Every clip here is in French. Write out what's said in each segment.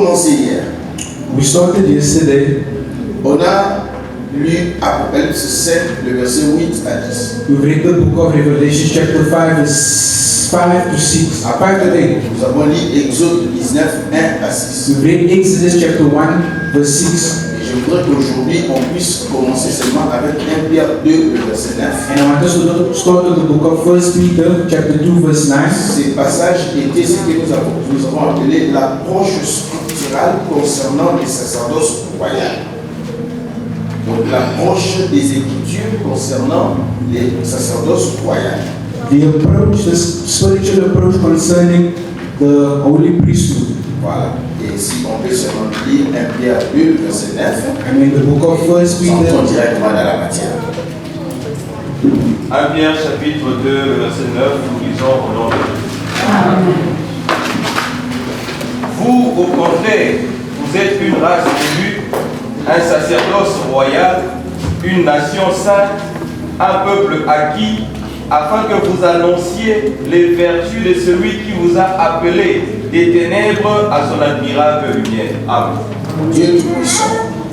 commencé hier. We started yesterday. On a lu Apocalypse 7, le verset 8 à 10. We've read the book of Revelation chapter 5, verse 5 to 6, 5 to 8. Nous avons lu Exode 19, 1 à 6. We've read Exodus chapter 1, verse 6. Et je voudrais qu'aujourd'hui on puisse commencer seulement avec 1 Pierre 2, le verset 9. And I want us to start with the book of 1 Peter chapter 2, verse 9. Ces passages étaient ce que nous avons appelé l'approche scripturale concernant les sacerdoces royales. Donc l'approche des Écritures concernant les sacerdoces royales. The approach, the spiritual approach concerning the holy priesthood. Voilà. Et si on peut seulement lire 1 Pierre 2, verset 9, I mean the book of 1 on Peter. tombe directement dans la matière. 1 Pierre chapitre 2, verset 9, nous lisons au nom de Dieu. Amen. Vous, au contraire, vous êtes une race élue, un sacerdoce royal, une nation sainte, un peuple acquis, afin que vous annonciez les vertus de celui qui vous a appelé des ténèbres à son admirable lumière. Amen. Dieu Tout-Puissant,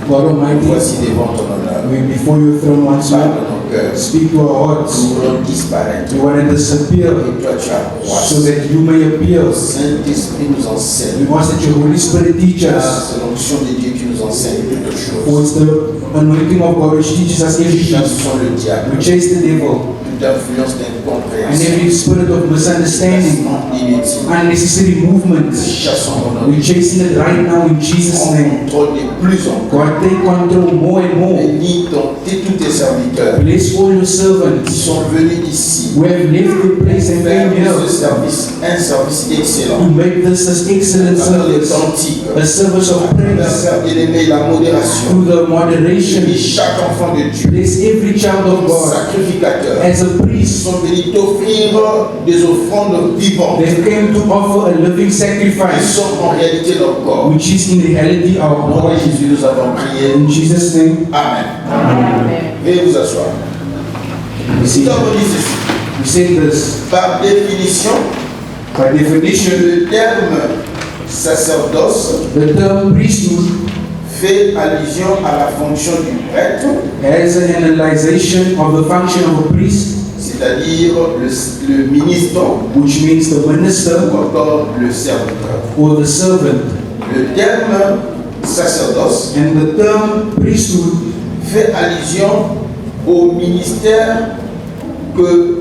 God Almighty, voici devant ton honneur. we before your throne once Parle more, de nos cœurs. speak to our hearts. Nous voulons disparaître. We want to disappear Et toi, tu as so croissé. that you may appear. Le Saint-Esprit nous We enseigne. want that your Holy Spirit teach us. C'est l'onction de Dieu qui nous enseigne toutes For choses. it's the anointing of God which teaches us everything. Chassons le diable, We chase the devil toute influence and d'incompréhension, every spirit of misunderstanding, inutile. unnecessary movements. Chassons au nom We're chasing it right now in Jesus' Prends name. contrôle de plus en plus. God, take control more and more. Bénis tous tes serviteurs Bless all your qui servants sont venus d'ici who have left the place and faire came here ce service, un service to excellent. make this an excellent Par les service, cantiques, a service of par praise faire bien-aimé, la modération. through the moderation. Bénis chaque enfant de Dieu, Bless every child of God sacrificateur. as a Ils priest. sont venus t'offrir des offrandes vivantes. They came to offer a living Ils sacrifice, sont en réalité leur corps. which is in reality our Au nom de body. Jésus, nous avons prié. In Jesus' name, Amen. Amen. Veuillez vous asseoir. we Si see. on dit ceci, We say this par définition, by definition. le terme sacerdoce The term priesthood fait allusion à la fonction du prêtre, has an analyzation of the function of a priest, c'est-à-dire le ministre which means the minister ou encore le serviteur. or the servant. Le terme sacerdoce And the term priesthood fait allusion au ministère que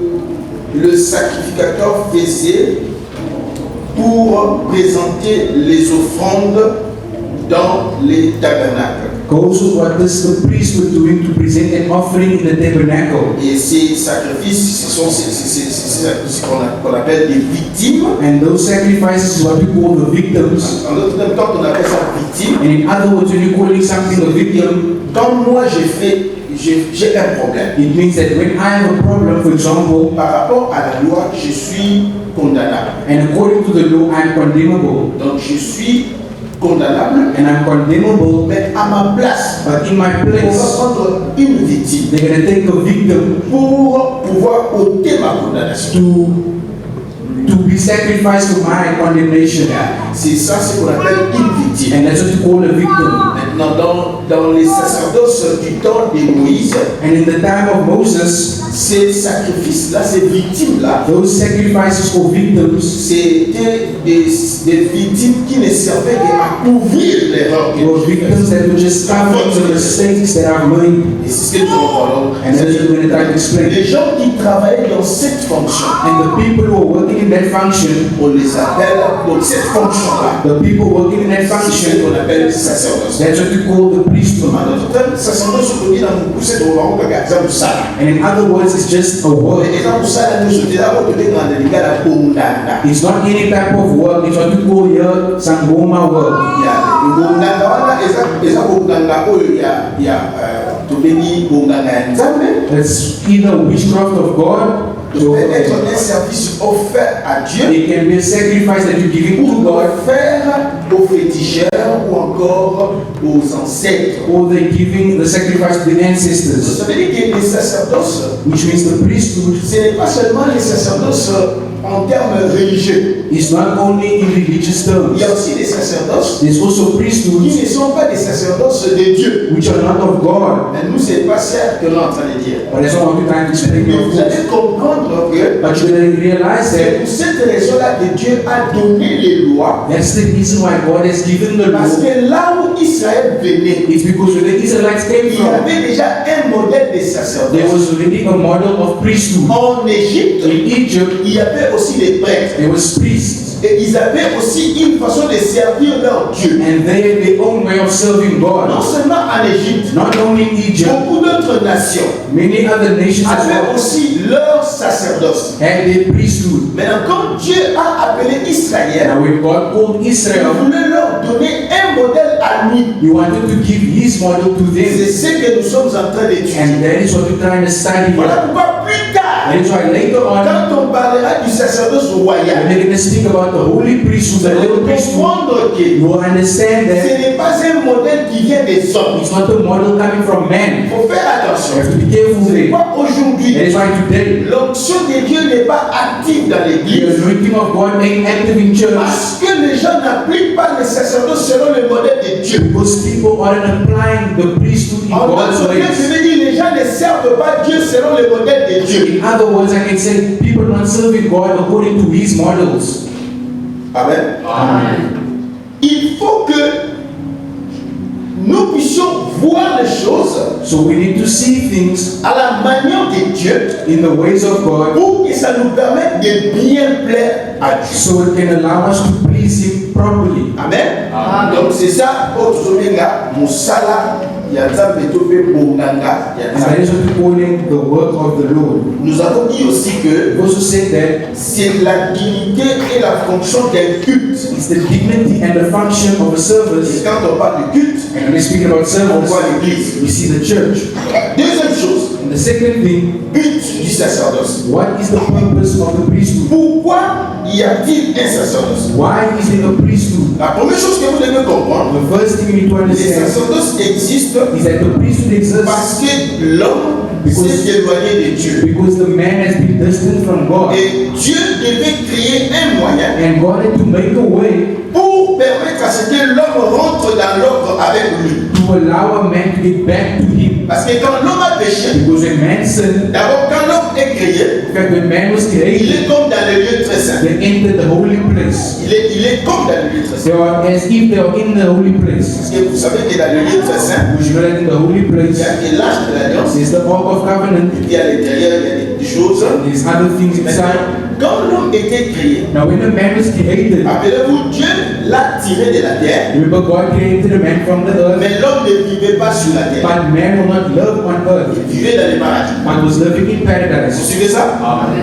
le sacrificateur faisait pour présenter les offrandes dans les tabernacles. goes with what the priest was doing to present an offering in the tabernacle. Et ces sacrifices, ce sont ce qu'on appelle des victimes. And those sacrifices is what we call the victims. En d'autres termes, quand on appelle ça victime, And in other words, when you're calling something a victim, quand moi j'ai un problème, it means that when I have a problem, for example, par rapport à la loi, je suis condamnable. and according to the law, I'm condemnable, Donc je suis condamnable, and I'm condemnable, mais à ma place, but in my on va place, prendre une victime they're going to take a victim pour pouvoir ôter ma condamnation. to be sacrificed to my condemnation. C'est ça ce qu'on appelle une victime. And that's what you call a victim. Maintenant, dans les sacerdoces du temps de Moïse, And in the time of Moses, ces sacrifices-là, ces victimes-là, those sacrifices for victims, c'était des victimes qui ne servaient qu'à couvrir l'erreur que were j'ai victims faite. that were just covering the mistakes that I've made. Et c'est ce que nous allons And that's what we're going to try to explain. Les gens qui travaillaient dans cette fonction, And the people who are working in that function, on les appelle, donc cette fonction-là, the people working in that c'est ce function, qu'on appelle sacerdoce. that's what we call the priesthood. En d'autres termes, sacerdoce, on dit dans mon poussé de Romain, ça vous ça. And in other words, it's just a work. Et dans ça, nous sommes là, on te dit dans les gars, la Bondanda. It's not any type of work. It's what we call here Sangoma work. Il y a le Bondanda, voilà, et ça, Bondanda, il y a, tu bénis Bondanda, It's either witchcraft of God, peut être un service offert à Dieu, it can be a sacrifice that you're giving to ou God, offert aux féticheurs ou encore aux ancêtres. or they're giving the sacrifice to the ancestors, Ça veut dire que les sacerdoces, which means the priesthood ce n'est pas seulement les sacerdoces en termes religieux. It's not only in religious terms. Il y a aussi des sacerdoces There's also qui priesthoods ne sont pas des sacerdoces de Dieu. which are not of God. Mais nous, c'est pas ça que l'on est en train de dire. But that's not what we're trying to explain Mais here, of vous course. allez comprendre que But you're going to realize c'est that pour cette raison-là que Dieu a donné les lois. that's the reason why God has given the Parce law. que là où Israël venait, It's because where the Israelites came il y from, avait déjà un modèle de there sacerdoce. was already a model of priesthood. En Égypte, In Egypt, il y avait aussi des prêtres. there was priests. Et ils avaient aussi une façon de servir leur Dieu. And they had their own way of serving Non God. seulement en Égypte, Not only in Egypt, beaucoup d'autres nations many other nations as avaient well aussi leur sacerdoce. had their priesthood. Maintenant, quand Dieu a appelé Israël, Now when God called il Israel, voulait leur donner un modèle à lui. He wanted to give His model to C'est them. ce que nous sommes en train d'étudier. And that is what we're trying to study Voilà here. pourquoi plus tard, That is why later on, quand on parlera du sacerdoce when royal, they're going to speak about the holy priesthood, vous the allez little priesthood, comprendre que you will understand ce that n'est pas un modèle qui vient des hommes. it's not a model coming from Il man. faut faire You attention. have to be careful C'est there. pourquoi That aujourd'hui, is why today, l'onction de Dieu n'est pas active dans the l'église. anointing of God ain't active in church Parce que les gens n'appliquent pas le sacerdoce selon le modèle de Dieu. because people aren't applying the priesthood in En God's d'autres termes, je ways. veux dire, les gens ne servent pas Dieu selon le modèle de Dieu. In other words, I can say people are not serving God according to His models. Amen. Amen. Il faut que nous puissions voir les choses So we need to see things à la manière de Dieu in the ways of God pour que ça nous permette de bien plaire à Dieu. so it can allow us to please Him properly. Amen. Donc c'est ça, Otuzomenga, Musala, Yazambe Tope Bonganga, And that is what we're calling the work of the Lord. Nous avons dit aussi que We've also said that c'est la dignité et la fonction d'un culte. it's the dignity and the function of a Et service. quand on parle de culte, And when we speak about on service, voit l'église. we see the church. Deuxième chose, And the second thing, but du sacerdoce. what is the purpose of the priesthood? Pourquoi y a-t-il un sacerdoce? Why is it a priesthood? La première chose que vous devez comprendre, The first thing you need to les understand sacerdoces existent is that the priesthood exists parce que l'homme s'est éloigné de Dieu. because the man has been distant from God. Et Dieu devait créer un moyen And God had to make a way pour permettre à ce que l'homme rentre dans l'ordre avec lui. to allow a man to get back to Him. Parce que quand l'homme a péché, Because when man sinned, d'abord quand l'homme est créé, in fact, when man was il created, est comme dans le lieu très saint. they entered the holy place. Il est comme dans le lieu très saint. They are as if they are in the holy place. Parce que vous savez que dans le lieu très saint, Which you know that in the holy il place, y a que l'arche de l'alliance, there's the Ark of Covenant, et puis à l'intérieur, il y a des choses. there's other things inside. Maintenant, quand l'homme était créé, Now, when a man was created, rappelez-vous, Dieu l'a tiré de la terre, remember God created a man from the earth, mais l'homme ne vivait pas sur la terre. but man will not live on earth, Il vivait dans les paradis. but was living in Vous paradise. suivez ça?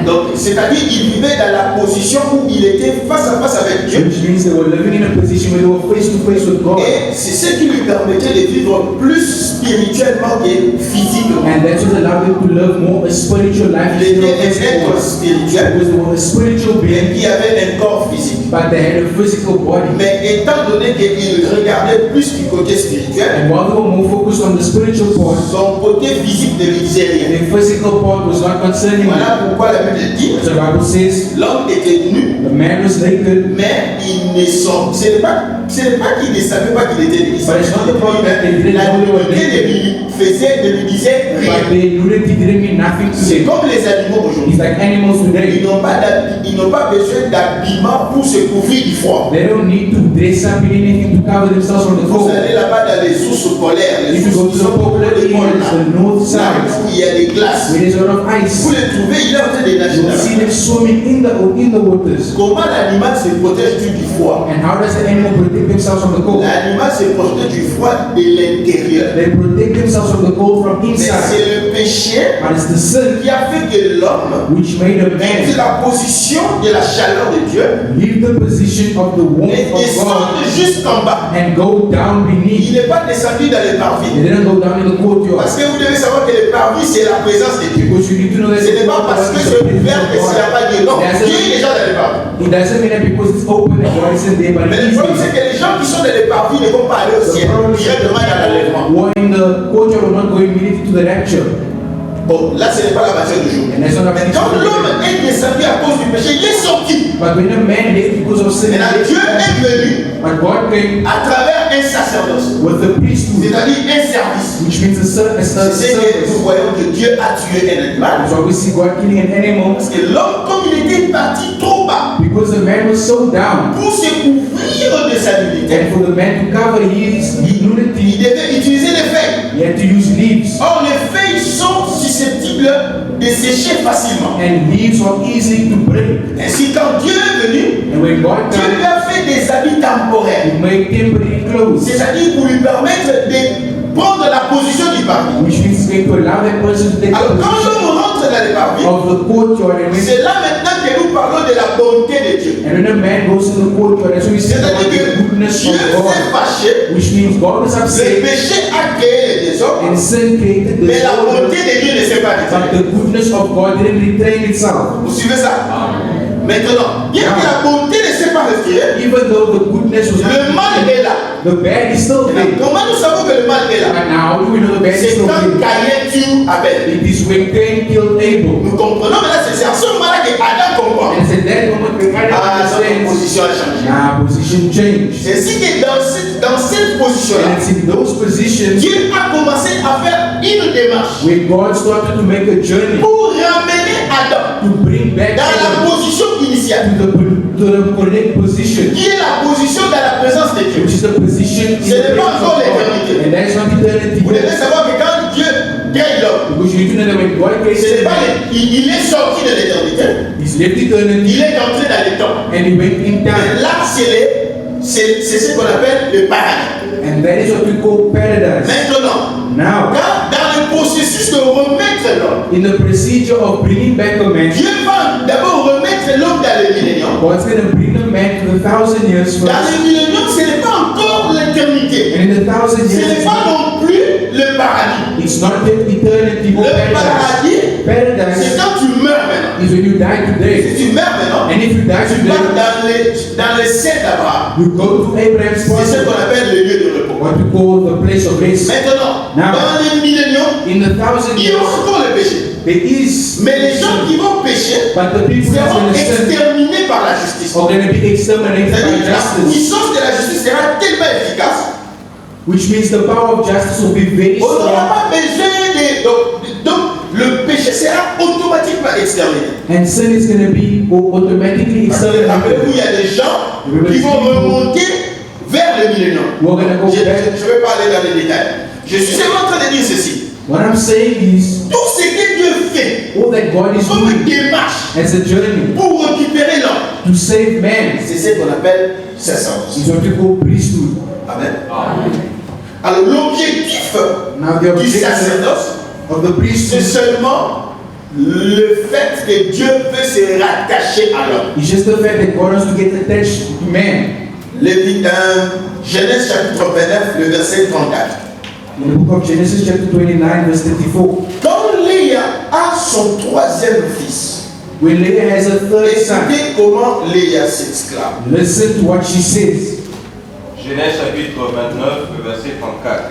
Donc, c'est-à-dire qu'il vivait dans la position où il était face à face avec Dieu. Which means they were living in a position where they were face to face with God. Et c'est ce qui lui permettait de vivre plus spirituellement que physiquement. And that's what allowed them to live more a spiritual life Il instead of était un physical. être spirituel, Because they were a spiritual being, mais qui avait un corps physique. but they had a physical body. Mais étant donné qu'il regardait plus du côté spirituel, And while they were more focused on the spiritual part, son côté physique ne lui disait rien. the physical part was not concerning them. Voilà pourquoi la Bible dit, So the Bible says, l'homme était nu, the man was naked, mais il ne sent. Ce n'est pas qu'il ne savait pas qu'il était nu. But it's not the point that they didn't know they were La nudité ne lui disait but rien. the nudity didn't mean nothing to C'est them. comme les animaux aujourd'hui. It's like animals today. Ils n'ont pas besoin d'habillement pour se couvrir du froid. They don't need to dress up in anything to cover themselves from the Vous cold. allez là-bas dans les sources polaires, les If you go sources to qui the sont polar de pôle, areas, the north là side, où il y a des glaces. where there's a lot of Vous ice, les trouvez, il est en train de nager you'll see là-bas. them swimming in the waters. Comment l'animal se protège du froid? And how does the animal protect themselves from the cold? L'animal se protège du froid de l'intérieur. They protect themselves from the cold from Mais inside. c'est le péché But it's the sin qui a fait que l'homme which made a quitte man la position de la chaleur de Dieu leave the position of the et warmth of descendre God jusqu'en bas. and go down Il beneath. n'est pas descendu dans les They parvis. didn't go down in the courtyard. Parce que vous devez savoir que les parvis, c'est la présence de Dieu. Because you need to know that Ce n'est pas parce que c'est ouvert que s'il n'y a pas Dieu. Non, Dieu est déjà dans les parvis. It doesn't mean that because it's open that God isn't there, but Mais le it is problème, c'est there. que les gens qui sont dans les parvis ne vont pas aller au ciel directement dans l'enlèvement. Or in the courtyard will not go immediately to the rapture. Bon, là, ce n'est pas la matière du jour. And that's not Mais quand l'homme est descendu à cause du péché, il est sorti. But when a man left because of sin, Maintenant, Dieu est venu but God came à travers un sacerdoce, with the priesthood, c'est-à-dire un service. which means a C'est ce que nous service. voyons que Dieu a tué un animal. So we see God killing an animal Parce que l'homme, comme il était parti trop bas because the man was so down. pour se couvrir de sa nudité, And for the man to cover his il nudity, devait utiliser les feuilles. he had to use leaves. Or, les feuilles sont susceptibles de sécher facilement. And leaves are easy to break. Ainsi, quand Dieu est venu, And when God Dieu lui came, a fait des habits temporaires. he made temporary clothes, C'est-à-dire pour lui permettre de prendre la position du parvis. which means it's going to allow that person to take the Alors, quand position l'homme rentre dans les parvis, of the courtyard. And when, c'est là maintenant que nous parlons de la bonté de Dieu. and when a man goes to the courtyard, that's when we see about C'est-à-dire the que goodness Dieu of s'est God, fâché, which means God is le upset, péché a créé les désordres, and sin created mais la disorder, bonté de Dieu ne s'est pas but détruite. the goodness of God didn't retain itself. Vous suivez ça? Maintenant, bien que la bonté ne s'est pas retirée, Even though the goodness was le mal not est là. the bad is still there. Comment nous savons que le mal est là? But now, how do we know the bad is C'est still quand there? Caïn tue Abel. It is when Cain killed Abel. Nous comprenons, mais là, c'est à ce moment-là que Adam comprend. And it's at that moment we kind of Ah, notre understand. position a changé. Now, position changed. C'est ainsi que dans cette And position-là, it's in those positions Dieu a commencé à faire une démarche where God started to make a journey pour ramener Adam to bring back dans la Adam position initiale, to the correct position, qui est la position dans la présence de Dieu. which is the position in Ce the n'est pas presence encore of God. l'éternité. And that is not eternity. Vous devez savoir que quand Dieu crée l'homme, Because you need to know that when God ce created n'est pas man, il est sorti de l'éternité, He's left eternity il est entré dans les temps. and He went in Et time. là, c'est ce qu'on appelle le paradis. And that is what we call paradise. Maintenant, Now, dans le processus de remettre l'homme, in the procedure of bringing back a man, Dieu va d'abord remettre l'homme dans le millénium. God's going to bring the man to the 1,000 years Dans first. le millénium, ce n'est pas encore l'éternité. And in the 1,000 Ce years, n'est pas non plus le paradis. it's not yet eternity or Le paradise. paradis, c'est Paradise quand tu meurs maintenant. is when you die today. Si tu meurs maintenant, And if you die tu vas today, dans les seins d'Abraham. you go to Abraham's C'est ce bosom, qu'on appelle le lieu de repos. what we call the place of rest. Maintenant, Now, dans le millénium, in the 1,000 il y years, aura encore le péché. there is, Mais les gens qui vont pécher but the people that seront will sin exterminés par la justice. are going to be exterminated C'est-à-dire by que la justice, puissance de la justice sera tellement efficace, which means the power of justice will be very on n'aura strong, pas besoin de... Donc, le péché sera automatiquement exterminé. and sin is going to be automatically Rappelez-vous, exterminated. il y a des gens qui vont remonter vers le millénium. We're going to go Je back. ne vais pas aller dans les détails. Je suis seulement en train de dire ceci. What I'm saying is, Tout ce que Dieu fait all that God is comme doing démarche as a journey pour récupérer l'homme, to save man c'est ce qu'on appelle sacerdoce. is what we call priesthood. Amen. Alors l'objectif Now the du objective sacerdoce, of the c'est priesthood seulement le fait que Dieu veut se rattacher à l'homme. is just the fact that God wants to get attached to man. Genèse chapitre 29, le verset 34. In the book of Genesis chapter 29 verse 34, Quand Léa a son troisième fils, when Leah has a third son, écoutez comment Léa s'exclame. listen to what she says. Genèse chapitre 29, verset 34.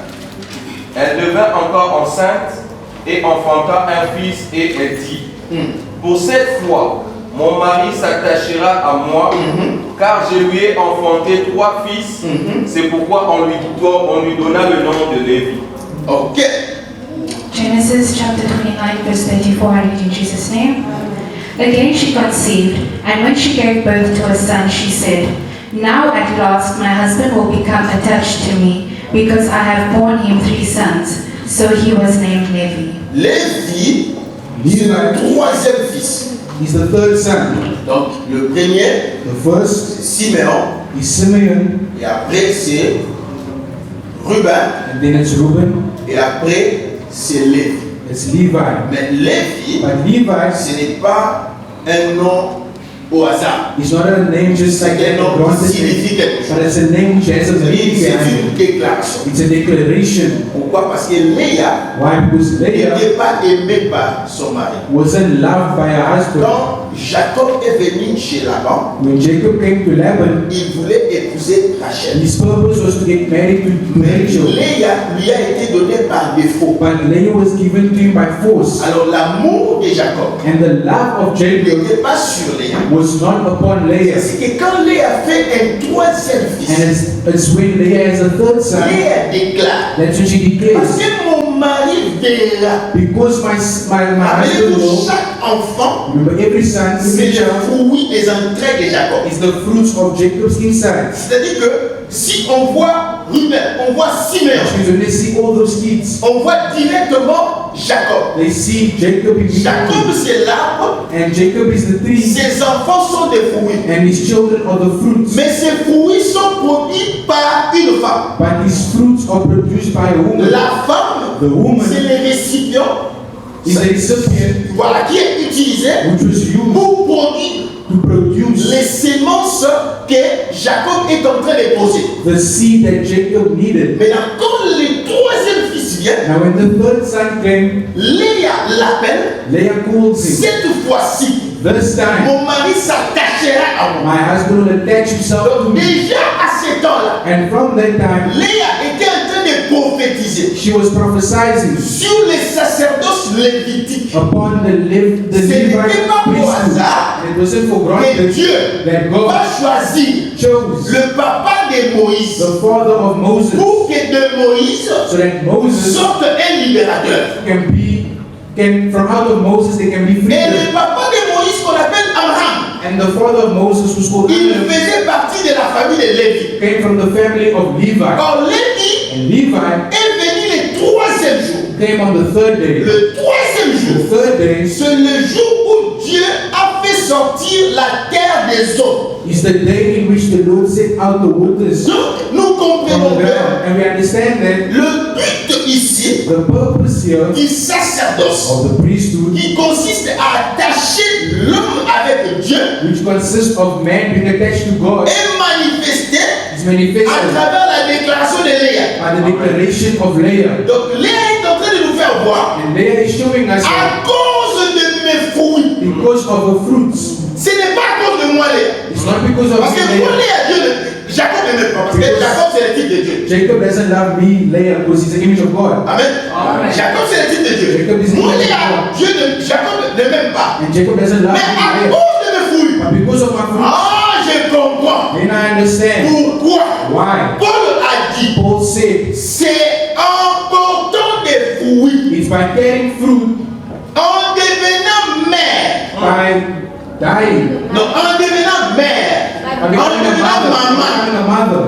Elle devint encore enceinte et enfanta un fils et elle dit, pour cette fois, mon mari s'attachera à moi, car je lui ai enfanté 3 fils. C'est pourquoi on lui donna le nom de Lévi. Ok. Genesis chapter 29 verse 34, I read in Jesus' name. Again she conceived, and when she gave birth to a son, she said, now at last my husband will become attached to me, because I have borne him 3 sons. So he was named Levi. Lévi, c'est le troisième fils. He's the third son. Donc le premier, The first c'est Siméon, is Simeon, et après c'est Ruben, and then it's Reuben, et après c'est Lévi. it's Levi. Mais Lévi, But Levi ce n'est pas un nom au hasard. is not a name just like C'est un that, nom qui granted signifie quelque chose. but it's a name which has a meaning C'est behind une it. déclaration. It's a declaration. Pourquoi? Parce que Léa Why? Because Leah n'était pas aimée par son mari. wasn't loved by her husband. Quand Jacob est venu chez Laban, When Jacob came to Laban, il voulait épouser Rachel. his purpose was to get married to Rachel. Léa lui a été donnée par défaut. But Leah was given to him by force. Alors l'amour de Jacob And the love of Jacob n'était pas sur Léa. was not upon Leah. C'est que quand Léa fait un troisième And fils, it's when Leah has a third son, Léa déclare, that's when she parce declares, que mon mari verra. because my husband Rappelez-vous, will, chaque enfant, remember every son, c'est every le child fruit des entrailles de Jacob. is the fruits of Jacob's inside. C'est-à-dire que si on voit Ruben, on voit Simeon, Because when they see all those kids, on voit directement Jacob. they see Jacob Jacob, immediately. c'est l'arbre, And Jacob is the tree, ses enfants sont des fruits. and his children are the fruits. Mais ces fruits sont produits par une femme. But his fruits are produced by a woman. La femme, The woman c'est le récipient, is the recipient voilà, qui est utilisé which was used pour produire to produce les sémences que Jacob est en train de poser. the seed that Jacob needed. Maintenant, quand le troisième fils vient, Now when the third son came, Léa l'appelle. Leah calls him. Cette fois-ci, This time, mon mari s'attachera à moi. my husband will attach himself to Donc me. déjà à ce temps-là, And from that time, Léa était en train de prophétiser she was prophesying sur les sacerdoces lévitiques. upon the Ce Levite n'était pas pour priesthood. hasard It wasn't for que granted Dieu that God va choisir chose le papa de Moïse the father of Moses pour que de Moïse so that Moses sorte un libérateur. from out of Moses they can be free. Et le papa de Moïse qu'on appelle Abraham, And the father of Moses was called il Abraham, faisait partie de la famille de Lévi. came from the family of Levi. Or Lévi And Levi est venu le troisième jour. came on the third day. Le troisième The jour, third day c'est le jour où Dieu a fait sortir la terre des eaux. is the day in which the Lord set out the waters Donc, nous from comprenons the que ground. And we understand that le but ici the purpose here du sacerdoce, of the priesthood, qui consiste à attacher l'homme avec Dieu, which consists of man being attached to God, est manifesté is manifested à travers la déclaration de Léa. by the declaration of Leah. Donc, Léa est en train de nous faire voir, And Leah is showing us that à cause de mes fruits, because of the fruits, ce n'est pas à cause de moi, Léa. it's not because of Parce que pour Leah. Léa, Dieu, Jacob ne m'aime pas. Parce que Jacob, c'est le type de Dieu. Jacob doesn't love me, Leah, because he's the image of God. Amen. Jacob, c'est le type de Dieu. Jacob is the Moi, image of Léa, God. Jacob ne m'aime pas. And Jacob doesn't love Mais à me, Leah. cause de mes fruits, But because of my fruits, je comprends then I understand pourquoi why. Paul a dit Paul said, c'est en portant des fruits, it's by carrying fruit, en devenant mère, by dying, non, en devenant mère, by en becoming a devenant maman, mother,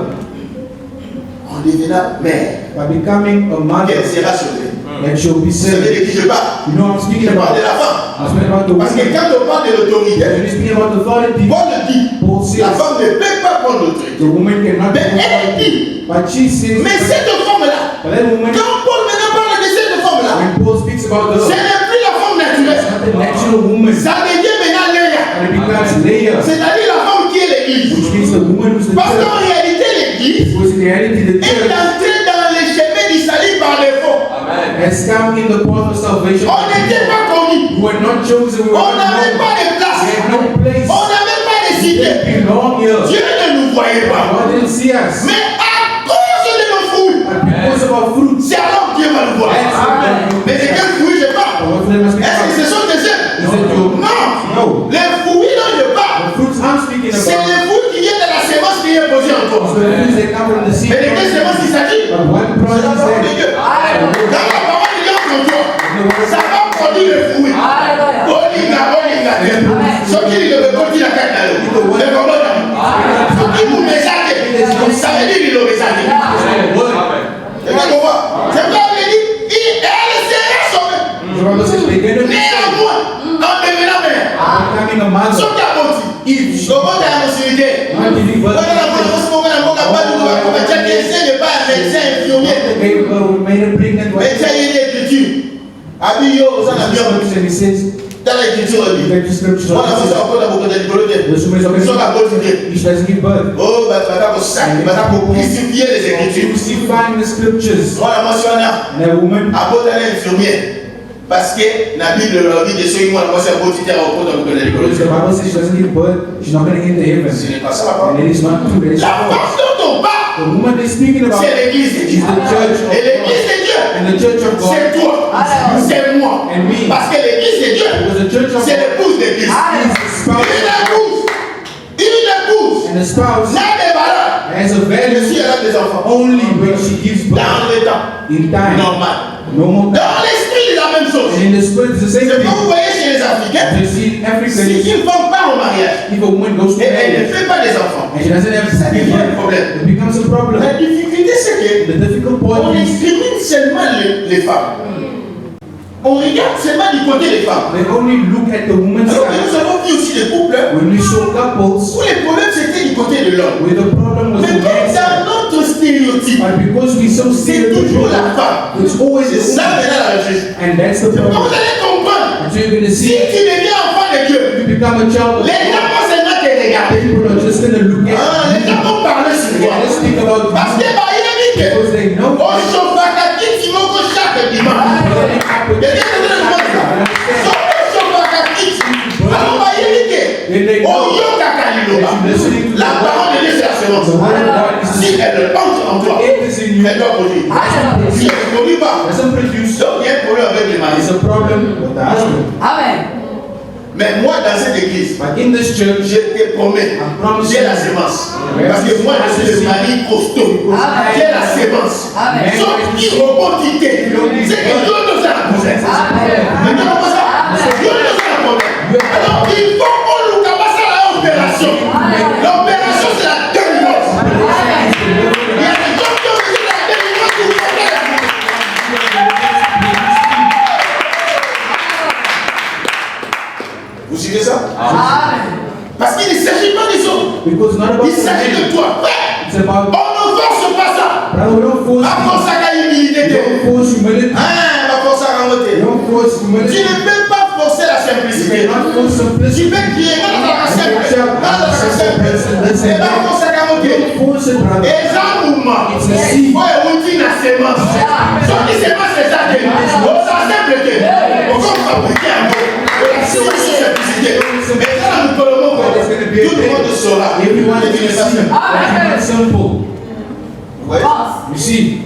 en devenant mère, by becoming a qu'elle mother, sera sauvée. that shall be Vous savez saved. de qui je parle? You know what I'm speaking Je parle de about? la femme. I'm speaking about the Parce que woman. quand on parle de l'autorité, When you speaking about authority, Paul dit Paul says la femme ne peut pas prendre l'autorité. the woman cannot Mais take elle authority. dit, But she says, mais cette femme-là, but that woman, quand Paul maintenant parle de cette femme-là, when Paul speaks about ce her, n'est plus la femme it's naturelle. not the natural woman, Ça devient maintenant Léa. and it becomes Leah, C'est-à-dire la femme qui est l'église. which means the woman who's the Parce church. qu'en réalité, l'église Because in reality, the est church entrée dans les chemins du salut par défaut. has come in the path of salvation. On n'était pas connus. We were not chosen, we were On not n'avait known. pas de We place. had no place. On n'avait pas de We cité. didn't belong here. Dieu ne nous voyait pas. God didn't see us. Mais à cause de nos fruits, But because of our fruits, c'est alors que Dieu va nous voir. that's what Mais de quels fruits je parle? what they must be Est-ce que ce about. sont des œufs? Is it your Non. No. Les fruits dont je parle, The fruits I'm speaking c'est about les fruits qui viennent de la sémence qui est posée en toi. is the fruits that come from the seed. Mais de quelle sémence il s'agit? But one C'est la process parole de that Dieu. Quand la parole de Dieu est en toi, ça va produire le fruit. Olinga, olinga, ce qui ne veut pas dire la carte à l'eau. Le combat d'âme. Ce qui vous message, ça veut dire qu'il le message. C'est pas qu'on voit. C'est pas qu'il dit, elle sera sauvée. the Bible says they're going to be Néanmoins, en devenant mère, becoming a mother. ce qui a bâti, If comment tu as possibilité? not giving birth, Voilà la bonne chose pour moi, la bonne capable de voir comment tu as essayé de pas un médecin infirmier. we made a pregnant wife. Médecin, il y a l'écriture. Habillé aux gens à bien. And he says, Dans l'écriture, il dit. that the scripture Voilà, moi, c'est encore dans beaucoup de diplômés. the woman is Ils sont la already, bonne idée. she doesn't give birth. Oh, bah, tu vas pour crucifier les écritures. Crucifying the scriptures. Voilà, moi, je suis un homme. And a woman, À beau d'aller infirmier. Parce que la Bible leur dit de ceux qui vont c'est un beau titre au compte de l'école. Because the Bible says she doesn't give birth, she's not going to enter heaven. Ce n'est pas ça la parole. And it is not true. That is La false. femme dont on parle, The woman they're speaking about c'est l'église de is Dieu. the church of Et l'église God. de Dieu, And the church of God c'est toi, c'est moi. and me. Parce que l'église de Dieu, Because the church of c'est God l'épouse de Christ. is the spouse Une of God. épouse, And the spouse n'a des valeurs has a que value si elle a des enfants. only when she gives birth Dans le temps in time. normal. No more time. Dans l'esprit, c'est la même chose. And in the spirit, it's the same C'est thing. comme vous voyez chez les Africains, You see, in Africa, si une femme part au mariage if a woman goes to et elle ne marriage fait pas des enfants, and she doesn't have ça devient un children, problème. it becomes a problem. La difficulté, c'est que The difficult part on is discrimine seulement les femmes. On regarde seulement du côté des femmes. they only look at the woman's Alors que nous side. avons vu aussi des couples When we saw couples, où les problèmes c'était du côté de l'homme. where the problem was Mais the comme man's dans side. notre stéréotype, But because we so c'est toujours stereotypical, la femme. it's always C'est the ça woman. maintenant la réflexion. And that's the Donc problem. vous allez comprendre. So you're going to Si see, tu deviens enfant de Dieu, if you become a child of les gens God, vont seulement te regarder. people are just going to look Ah, at les gens vont parler sur you. toi. Let's speak about Parce que you. bah, il a dit que Because they know au chauffakati, tu manques chaque dimanche. Quelqu'un est en train de voir ça. Sauf au chauffakati. Alors, bah, il a dit que au yoga kaliloba, la parole de Dieu c'est la the semence. word of God is Si elle entre en toi, it is in you. elle doit produire. Si elle ne produit pas, Doesn't produce. donc il y a un problème avec les maris. It's a problem with the husband. Mais moi, dans cette église, But in this church, je te promets, j'ai la sémence. Parce que moi, je suis le mari costaud. J'ai la sémence. Sauf qui rebondit, c'est que Dieu nous a accusé. Mais non, pas ça. Dieu nous a accusé. Alors, il faut qu'on nous commence à l'opération. L'opération, c'est la délivrance. Il y a des gens qui ont dit la délivrance du problème. Vous suivez ça? Parce qu'il ne s'agit pas des autres. because it's not about Il s'agit de the toi. Frère, It's about on ne force pas ça. brother, we don't force Ma force à la humilité. you. Don't force humility. Ah, ma force à You remonter. don't force Tu humility. ne peux pas forcer la You simplicité. cannot force Tu simplicity. peux crier, non, non, la simple. Non, non, la simple. C'est ma force à remonter. Don't force it, brother. Et ça, mouvement. It's a seed. Ouais, on dit la sémence. Sauf que sémence, c'est ça. Oh, ça simpleté. On va fabriquer un mot. La sémence, c'est simplicité. Mais quand nous parlons, tout le monde saura. Everyone que is tu n'es pas see simple. that it's simple. Ouais. You see,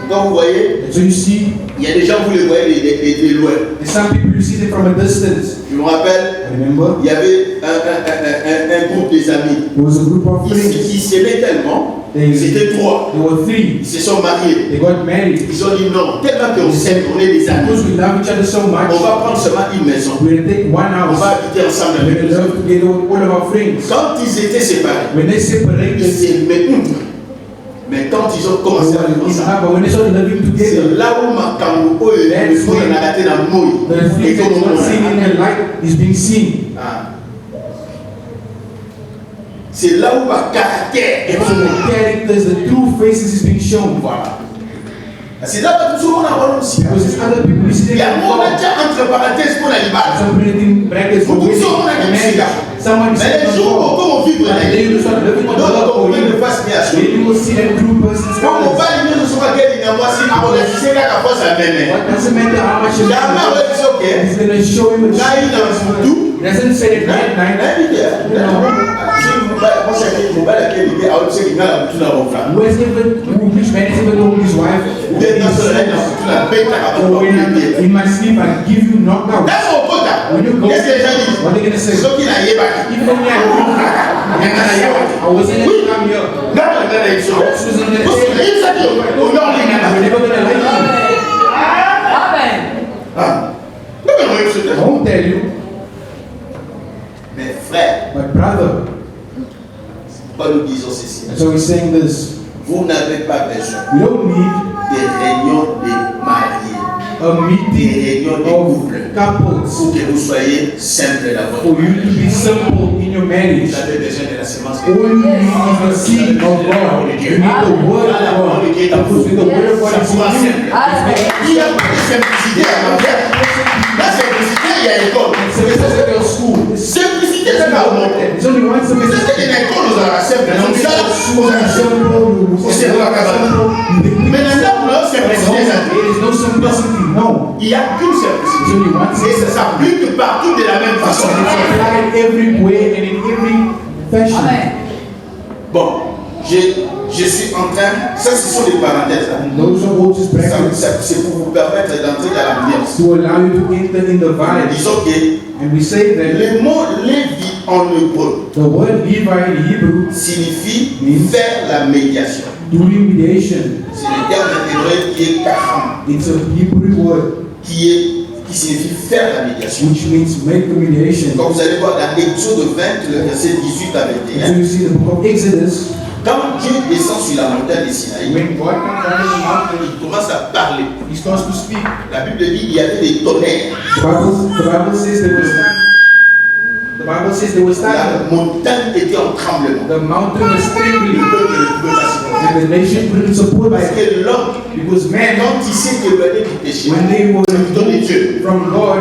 Donc vous voyez, so you see, il y a des gens, vous les voyez de loin. and some people you see them from a distance. Je me rappelle, Remember, il y avait un groupe des amis. there was a group of friends. Ils s'aimaient tellement, c'était trois. There were three. Ils se sont mariés. They got married. Ils ont dit non, tellement qu'on s'aime, on est des Because amis. we love each other so On much, va prendre seulement une maison. we're gonna take one On house. va habiter ensemble We're avec gonna eux. live together with all of our friends. Quand ils étaient séparés, When they ils separated, s'aimaient. Mais quand ils ont commencé à vivre ensemble, but when they started living c'est together, là où Makambo et le monde en a raté dans le mouille. the things that is not seen in their light is being seen. Ah. C'est là où ma caractère est And so the characters, the true faces is being shown. Voilà. C'est là où tout le monde a parlé aussi. Because there's other people you see Il y a them mon before. déjà entre parenthèses pour la libération. Some put it in brackets for Beaucoup wedding sont and en marriage. Someone is Mais les jours où on vit pour and la then you start living with donc love on for peut ne you. pas se faire Then you will see that true person's Comme on colors. va lui dire ce soir qu'elle est dans moi, si on a dit c'est qu'à la fois ça m'aime. What doesn't matter how much you Jamais on love, va dire ok. he's gonna show you a Là il est dans le tout. He doesn't say it right now. Who has given, which man has ever told his wife, oh, in my sleep I give you knockout. When you go, what are they gonna say? Even me, I wasn't able to come here. I was in the We're never gonna like you. I won't tell you, Mes frères, but brother. pourquoi nous disons ceci? And so he's saying this. Vous n'avez pas besoin We don't need des réunions de mariés a meeting of pour couples que vous soyez simples dans for votre you to mariage. be simple in your marriage. Vous avez besoin de la sémence de All you need is the seed of God. You need the word of God. Because with the word of God Ça is pourra in you. simple. Il n'y a pas de simplicité à mariage. La simplicité, il y a école. So it's just like your school. Simplicité, c'est pas au monde. There's only one C'est simplicity. ça qu'il y a une école, nous avons la simple. And Donc it's ça, so simple. c'est la cabane. Mais dans la simplicité, ça There is no no simplicity. No. Il n'y a qu'une seule There's only one et ça simplicity. s'applique partout de la même façon. And it's applied everywhere and in every fashion. Bon, je suis en train, ça ce sont des parenthèses. Hein. And those are all just brackets C'est pour vous permettre d'entrer dans l'ambiance. to allow you to enter in the vibe. Disons que And we say that le mot Lévi en hébreu the word Levi in Hebrew signifie faire la médiation. doing mediation. C'est le terme hébreu qui est kaham, It's a Hebrew word qui signifie faire la médiation. which means make a mediation. Quand vous allez voir dans Exode 20, le verset 18 à So 21, you see the book of Exodus, quand Dieu descend sur la montagne de Sinaï, when God comes down in the mountain, il commence à parler. he starts to speak. La Bible dit qu'il y avait des tonnerres. The Bible says there was thunder. La montagne était en tremblement. The mountain was Le trembling. peuple ne pouvait pas supporter. And the nation couldn't support Parce that. que l'homme, Because man, quand il s'est éloigné du péché, when they were dans les dieux, from God,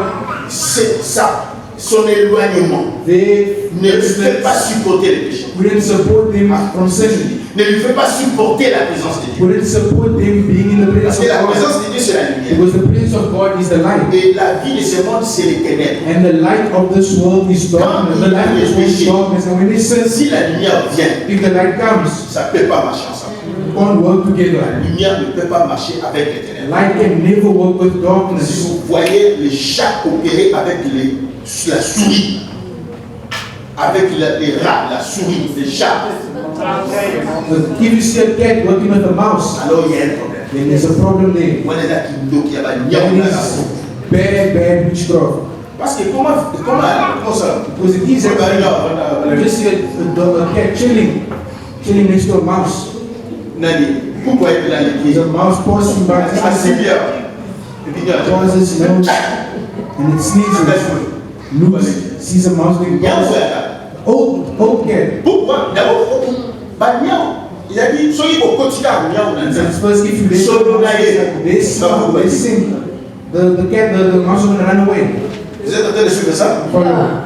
c'est ça, son éloignement they ne lui fait pas supporter le péché. couldn't support them from sin. Ne lui fait pas supporter la présence de Dieu. Couldn't support them being in the Parce presence que la of présence God. de Dieu, c'est la lumière. Because the presence of God is the light. Et la vie de ce monde, c'est les ténèbres. And the light of this world is darkness. The light of this world is darkness. And when it says, Si la lumière vient, if the light comes, ça ne peut pas marcher ensemble. you can't work La together. lumière ne peut pas marcher avec les ténèbres. Light can never work with Si darkness. vous voyez les chats opérer avec la souris, avec les rats, la souris, les chats, But if you see a cat working with a mouse, alors il y a un problème. then there's a problem there. Moi, les gens qui me disent qu'il y a pas de That niaou là. is bad witchcraft. Parce que comment ça? Because it is you just see a cat chilling next to a mouse. Nani, pourquoi il a les There's a mouse passing by, assez bien. Et puis, il y a pauses, nose, and it sneezes. Looks, sees a mouse being niaou passed. là. Old cat. Pourquoi? D'abord, bah niaou. Il a dit, soyez au quotidien, niaou là. It's first if you listen, they sing. The cat, the mouse is going to run away. Vous êtes en train de suivre ça?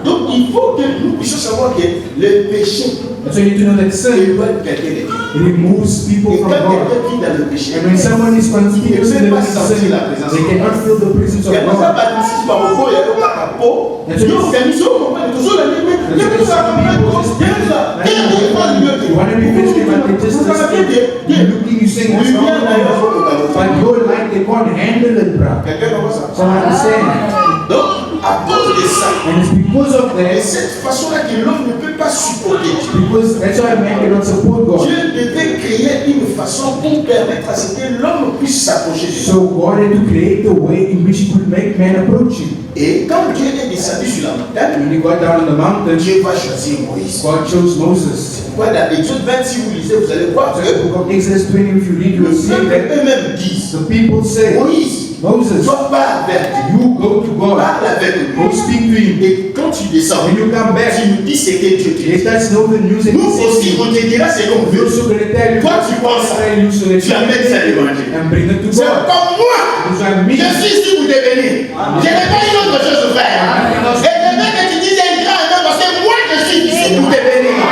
Donc il faut que nous puissions savoir que le péché And so you need to know that sin éloigne quelqu'un de Dieu. removes people Et from quand God. quelqu'un vit dans le péché, And when someone is continuously living in sin, they cannot feel the presence of il y a pas ça, God. bah, si par rapport, il y a le capo, il y a organisé au moment, toujours la même, il y a tout ça, il y a tout ça, il y a tout ça, You want to be vegetarian, but they just you're looking, you saying what's wrong with you? But your light, they can't handle it, bro. quelqu'un comme ça. So I understand. Donc, à cause de ça, And it's because of de that, cette façon-là que l'homme ne peut pas supporter Dieu. because that's why man cannot support God. Dieu devait créer une façon pour permettre à ce que l'homme puisse s'approcher de Dieu. So God had to create a way in which he could make man approach him. Et quand Dieu est descendu sur la montagne, When he got down on the mountain, Dieu va choisir Moïse. God chose Moses. Pourquoi dans Exode 20, si vous lisez, vous allez voir The que book of Exodus 20, if you read, you le will see peuple that eux-mêmes disent, the people say, Moïse, Moses, toi parle avec Dieu, you go to God, parle avec lui. go speak to him. Et quand tu descends, When you come back, tu nous dis ce que Dieu te dit. let us know the news and Nous aussi, on te dira ce qu'on we're veut. also going to tell you Toi, tu penses ça. tell you so that Tu amènes ça devant Dieu. and bring it to C'est God. comme moi. Because I'm me. Je suis ici pour te bénir. Je n'ai pas une autre chose à faire. Et je veux que tu dises un grand amen parce que moi, je suis ici pour te bénir.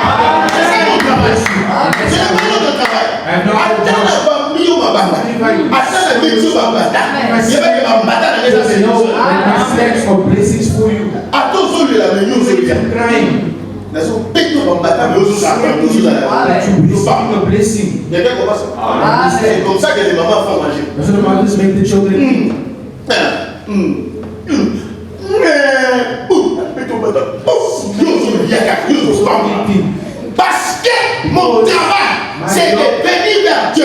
C'est ça mon travail. Je n'ai pas d'autre travail. Attends la bambie ou ma bamba. Attends la bêtise ou ma bata. Je vais que ma bata dans les Because I know assaisons. that my steps are blessings for you. Attends sur la menu, So je if viens. you're crying, Nous sommes pétés dans ma bata, mais aussi ça va toujours dans la that you receive a blessing. Quelqu'un commence. C'est comme ça que les mamans font manger. That's what the mothers make the children eat. Parce que mon travail, c'est de venir vers Dieu,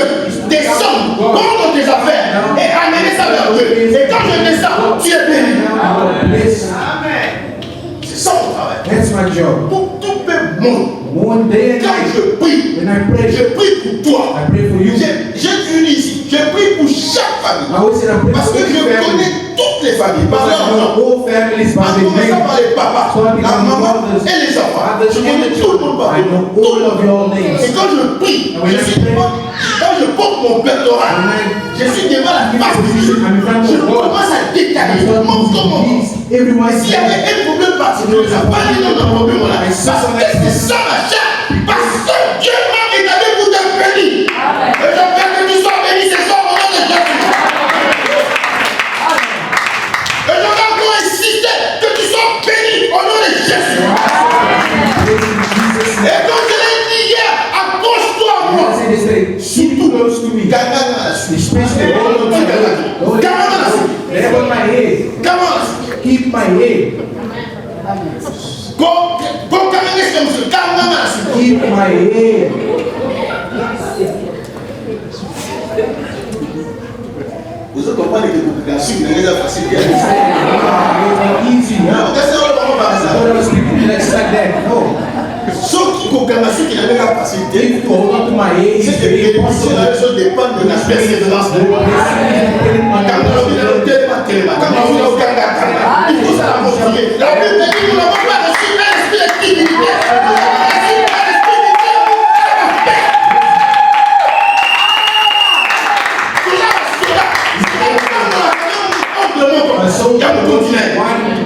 descendre, prendre tes affaires et amener ça vers Dieu. Et quand je descends, tu es béni. Bless. C'est ça mon travail. That's my job. Pour tout le monde, One day and quand night, je prie, when I pray, je prie pour toi. I pray for you. J'ai une ici, je prie pour chaque famille. I always say I pray Parce for que je every family. connais toutes les familles. Par Because I leur nom. know all families by En their commençant name. par les papas, la maman et les enfants. Je connais tout le monde par I le nom. know all of your Et names. quand je prie, And when I pray, quand je porte mon pectoral, je suis devant la face de Dieu. Je commence à détailler mon comment. Everyone S'il y avait un problème particulier, ça va aller dans le problème là. Parce que c'est ça ma chair. Parce que Dieu m'a établi pour te bénir. Et je prie que tu sois béni ce soir au nom de Jésus. Especially hold my head. Keep my head. Keep my head. Vous comprenez que la suite n'est pas facile. Easy. Non, that's not what I'm Ceux qui n'avaient pas facilité, c'est que les choses dépendent de la persévérance de l'homme. Il faut ça la motiver. La Bible dit que nous n'avons pas reçu un esprit de timidité.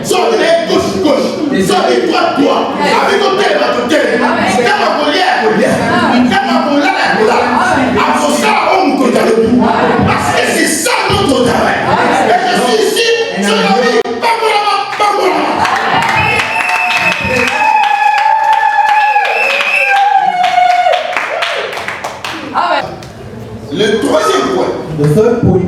Soit de gauche, soit de droite, avec ton tel, parce que c'est ça notre travail. Et je suis ici, je l'ai dit, le troisième point. The third point.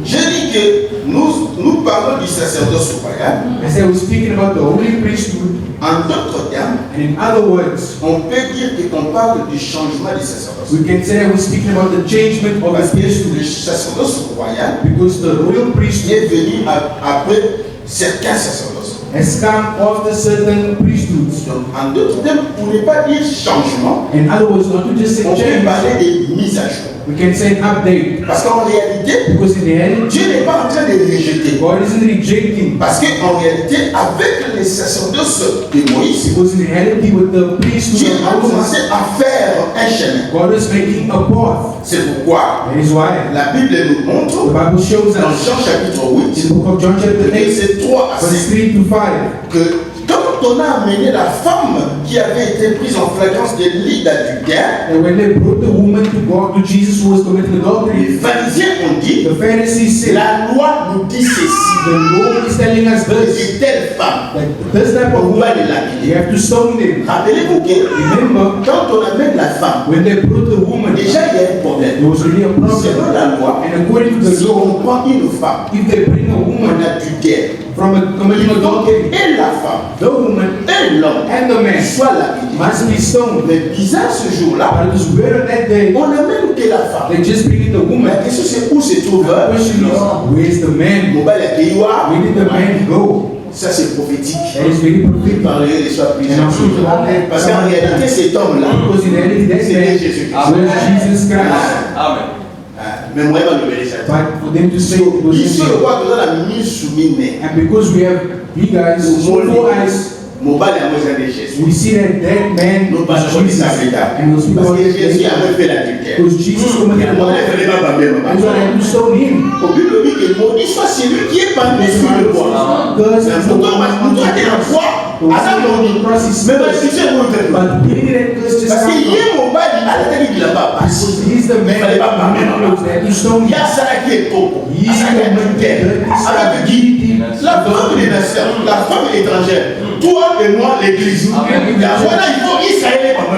Je dis que nous parlons du sacerdoce royal. I said we're speaking about the holy priesthood. En d'autres termes, and in other words, on peut dire qu'on parle du changement du sacerdoce. We can say we're speaking about the changement of Parce the que priesthood. le sacerdoce royal Because the royal priesthood est venu après certains sacerdoces. has come after certain priesthoods. Donc, en d'autres termes, pour ne pas dire changement, In other words, not to just say on peut change, parler de mise à jour. we can say an update. Parce qu'en réalité, Because in reality, Dieu n'est pas en train de rejeter. God isn't rejecting. Parce qu'en réalité, avec les sacerdoces de Moïse, Because in reality, with the priesthood Dieu a of Moses, commencé à faire un chemin. God is making a path. C'est pourquoi That is why la Bible nous the montre Bible shows dans us Jean chapitre in 8, the book of John chapter 8, verset 3 à verse 5, 3 to 5, que quand on a amené la femme qui avait été prise en flagrance de lit d'adultère, that when they brought the woman to God, to Jesus who was committing adultery, les pharisiens ont dit, the Pharisees said, la loi nous dit ceci, the law is telling us this, c'est telle femme, that this type of on va woman, les lapider. you have to stone them. Rappelez-vous que Remember, quand on amène la femme, when they brought the woman, déjà il y a un problème. there was really a Selon problem. la loi, And according to the si law, on prend une femme if they bring a en woman adultère, from a committing il faut adultery, que la femme the woman et l'homme and the man soient lapidés. must be stoned. Mais bizarre ce jour-là, But it is weird on that day, on amène que la femme. they just bring in the Mais woman. la question c'est où se trouve The question is, where's the man? Mobile accueilli. Where did the man go? Ça c'est prophétique. That is very prophetic. Parler de soi plus. And I'm sure that Parce qu'en réalité cet homme-là, because in reality, that c'est man Jésus-Christ. was Jesus Christ. Amen. Mais moi, je vais le dire. But for them to say it was Ici, him. on voit que dans la mise soumise, And because we have big eyes, small eyes, mobile a besoin de Jésus. we see that that man Nous was parlons de Jesus. sa véritable. And those people Parce que are Jésus avait fait l'adultère. because Jesus committed Et moi, je adultery. ne vais pas parler. That's why they had to stone him. Au but de lui que maudit soit celui qui est parmi sur le bois. Because Mais pour toi, tu es en foi, à ça, the cross is mais si tu es bon, but bringing that curse just parce come qu'il y a mon bas, il a dit qu'il n'a pas passé. because he's the man Fallait pas parler. who had to stone Il y him. a ça qui est topo. Il y a He's ça qui the est man adultère. Avec qui? La femme des nations, la femme étrangère. Toi et moi, l'église. Voilà, il faut Israël comme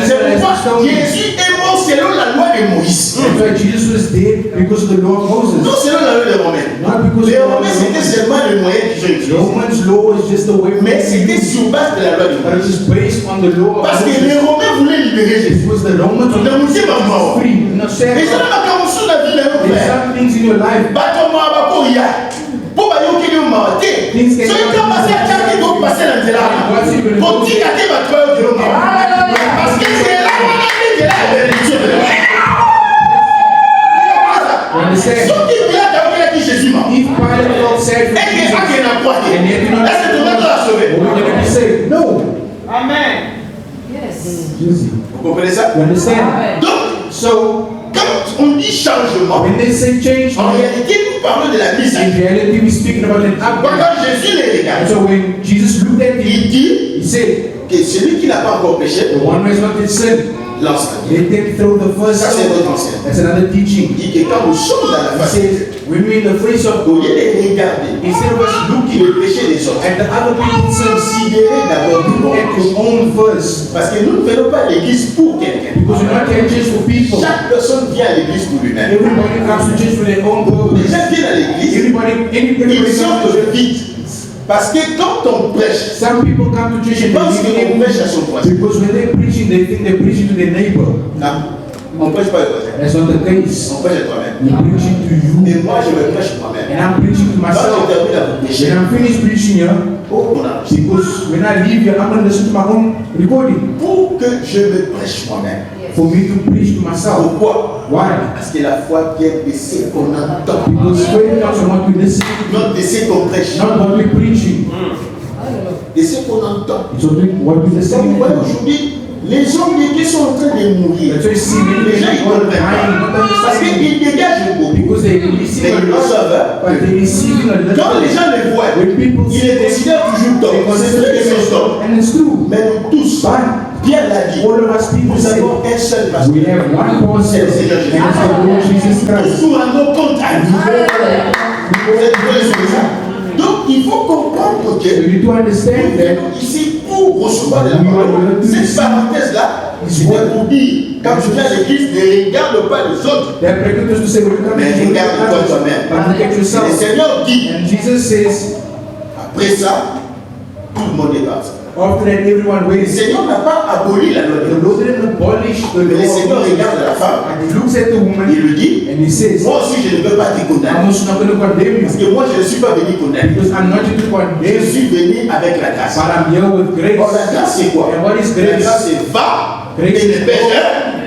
c'est pourquoi Jésus est mort selon la loi de Moïse. That's why Jesus was dead because of the law of Moses. Non selon la loi des Romains. Not because Les of the law Romains, of c'était Moses. seulement le moyen qu'ils ont utilisé. Roman's law was just the way Mais c'était sur base de la loi de but it Moïse. was based on the law of Parce que les Moses. Romains voulaient libérer Jésus. It was the Romans who Donc, c'est pas mort. free. No, Et ça n'a pas comme ça la vie de nos There's frères. some things in your life. Bateau mort, bateau il y a. Pour bailler au Kenya au Maroté. Things can So il t'a passé à Tchaki, donc passer dans le What's he gonna Pour do? dire qu'à tes bateaux au Kenya au Maroté. Parce que c'est là où on a dit que là, la bénédiction de la You understand? Sauf qu'il y a d'abord qui Jésus m'a. If Pilate felt sad for Et que Jesus, ça qui est la croix. and yet you know Est-ce que tu vas te la sauver? we're going to be saved. No. Amen. Vous comprenez ça? You understand? Donc, So, quand on dit changement, when they say change, en réalité, nous parlons de la mise à in jour. reality, we're speaking about an upgrade. Quand Jésus les And regarde, so when Jesus looked at him, il dit he said, que celui qui n'a pas encore péché, the one who has not yet sinned, lance la let them throw the first Ça, c'est stone. notre ancien. That's another teaching. Il dit que quand nous sommes dans la He face, says, when we're in the face of au God, lieu de regarder instead of us looking le péché des autres, at the other people's sins, considérez d'abord nous. look at your own first. Parce que nous ne venons pas à l'église pour quelqu'un. Because we're not here just for Nous people. Chaque personne vient à l'église pour lui-même. Everybody comes to church for their own Les purpose. gens viennent à l'église, Everybody ils sont comes to church. vite. Parce que quand on prêche, Some people come to church ils and pensent they qu'on prêche à son voisin. because when they're preaching, they think they're preaching to their neighbor. Non, on ne prêche pas au voisin. That's not the case. On prêche à toi-même. You're preaching to you. Et moi, je me prêche moi-même. And I'm preaching to Quand je myself. termine à vous prêcher, When I'm finished preaching here, oh mon âme, because when I leave here, I'm going to listen to my own recording. pour que je me prêche moi-même. For me to preach to myself. Pourquoi? Why? Parce que la foi vient de ce qu'on entend, Because faith comes from what we listen, non de ce qu'on prêche, not what we're preaching. de ce qu'on entend. It's what we Donc, listen vous voyez, to. aujourd'hui, les hommes d'église sont en train de mourir. That's why you see many Les gens ils people comprennent dying, not pas. Parce understanding. qu'ils dégagent beaucoup. Because they receive Mais a ils le lot, savent. Hein? but they receive a Quand lot. les gens les voient, When people ils see les them, considèrent toujours they tort. C'est vrai consider qu'ils sont them, tort. and it's true. Mais nous tous, But Pierre l'a dit, all of us people nous say, avons un seul we pasteur. have one person, and it's the Lord Jesus Christ. Nous nous rendons compte à lui. Vous êtes prêts sur ça? Donc il faut comprendre So que you need to understand that ici, pour recevoir de la parole, cette parenthèse-là, c'était pour dire, quand tu viens à l'église, ne regarde pas les autres, they're pregnant to say, well, come mais and regarde-toi toi-même. but look at Le yourself. Seigneur dit, And Jesus says, après ça, tout le monde est parti. after that, everyone Le waits. Seigneur n'a pas aboli la loi de The Dieu. Lord didn't abolish the Mais le law, Seigneur regarde la femme, and he looks at the il woman lui dit, and he says, moi aussi je ne veux pas te I'm condamner. also not going to condemn Parce you que moi je ne suis pas venu condamner. because I'm not here to Je condemn you, suis venu avec la grâce. but I'm here with grace. Or la grâce c'est quoi? And what is La grace? grâce c'est va et Grace ne is pêche.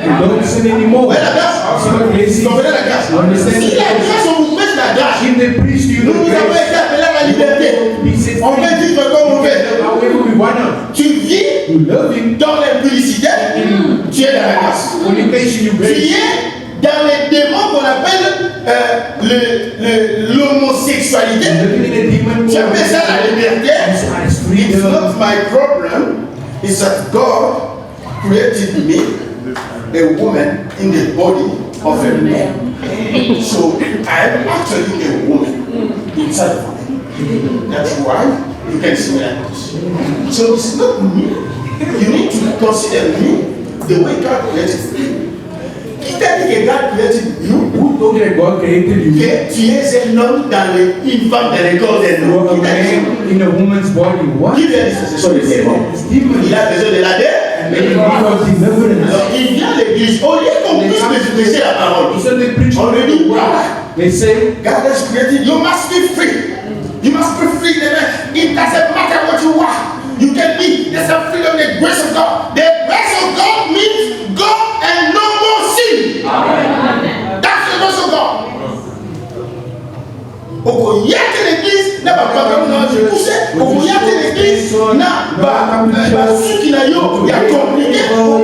you don't sin anymore. Ouais, la grâce. So what grace is? Vous comprenez la grâce? You understand? Si la grâce, on vous prêche la grâce, If they preach to you nous the avons grace, été appelés à la liberté. he said, On peut vivre comme on veut. however we want to. Tu vis You love him. dans l'impudicité, tu es dans la grâce. Fornication, you Tu grace. es dans les démons qu'on appelle l'homosexualité. Living in a demon Tu appelles ça la liberté. It's It's freedom. not my problem. It's that God created me, a woman, in the body of a man. So I am actually a woman inside of me. That's why you can see me like this. So it's not me. You need to consider me the way God created me. Qui t'a dit que God created you? Who told you that God created you? Que tu es un homme une femme dans le corps d'un You homme. are a Qui t'a dit? man in a woman's body. What? Qui lui a dit ça? Ce sont les démons. It's demons. Il a besoin de la And they need of deliverance. Alors il vient à l'église, au lieu qu'on puisse prêcher la parole, So they preach on lui dit, the word. ah, They say, God has created, you must be free. You must be free. It doesn't matter what you are. You can be, there's a freedom, the grace of God. The grace of God means God and no more sin. Amen. That's the grace of God. Okoyate l'église n'a pas comme non je poussais. Okoyate l'église n'a pas ce qu'il a eu, il a compliqué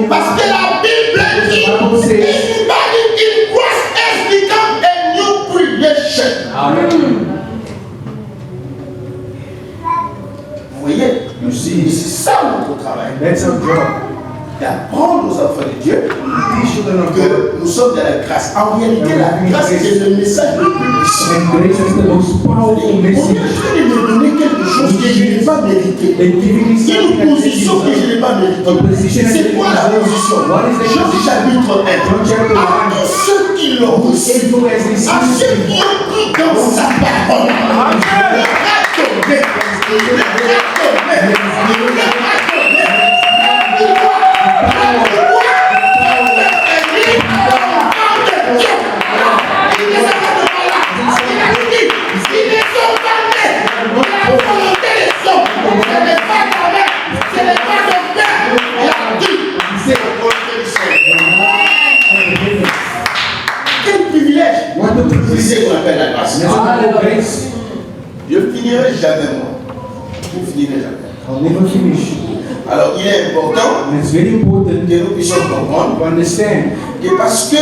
parce que la Bible dit anybody in Christ has become a new creation. Amen. Vous voyez, You see, c'est ça notre travail. that's our job. D'apprendre aux enfants de Dieu Teach children of God. que nous sommes dans la grâce. En réalité, la grâce c'est le message le plus puissant. And grace is the most powerful On est en message. train de me donner quelque chose que je n'ai pas mérité. They're giving me something Une that position que je n'ai pas méritée. C'est quoi la position? What is the Jean position? chapitre 1. À tous ceux qui l'ont reçu, Everyone has à received ceux qui ont cru dans sa parole, le a donné. Le a donné. Quel privilège! C'est ce qu'on appelle la grâce. That's what we call grace. Je finirai jamais moi. Je finirai jamais. I'll never finish. Alors il est important And it's very important que nous puissions comprendre to understand que parce que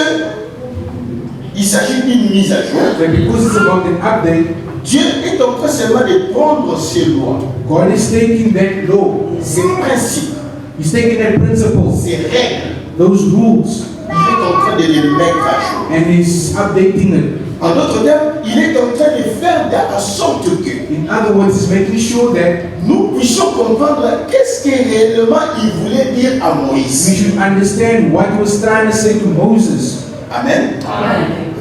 il s'agit d'une mise à jour, that because it's about an update, Dieu est en train seulement de prendre ses lois, God is taking that law, ses principes, He's taking that principle, ses règles, those rules, il est en train de les mettre à jour. and He's updating it. En d'autres termes, il est en train de faire en sorte que In other words, he's making sure that nous puissions comprendre qu'est-ce que réellement il voulait dire à we Moïse. should understand what he was trying to say to Moses. Amen.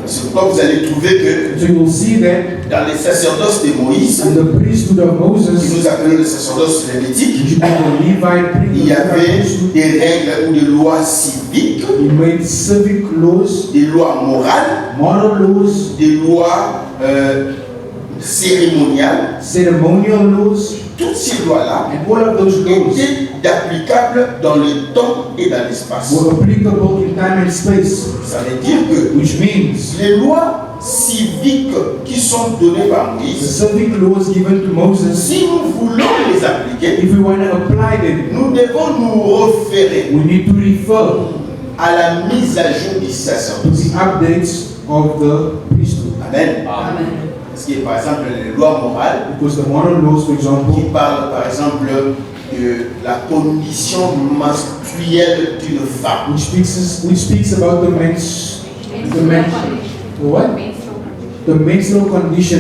C'est pourquoi vous allez trouver que So you will see that dans les sacerdoces de Moïse, in the priesthood of qui Moses, nous appelons le sacerdoce lévitique, which is the Levite il y avait priesthood, des règles ou des lois civiques, he made civic laws, des lois morales, moral laws, des lois cérémoniales. ceremonial laws, Toutes ces lois-là and all of those laws étaient applicables dans le temps et dans l'espace. were applicable in time and space, Ça veut dire que which means les lois civiques qui sont données par the Moïse, civic laws given to Moses, si nous voulons les appliquer, if we want to apply them, nous devons nous référer we need to refer à la mise à jour du to sacerdoce. the updates of the priesthood. Amen. Parce que par exemple les lois morales Because the moral laws, for qui example, parlent par exemple de la condition menstruelle d'une femme, which speaks about the menstrual condition,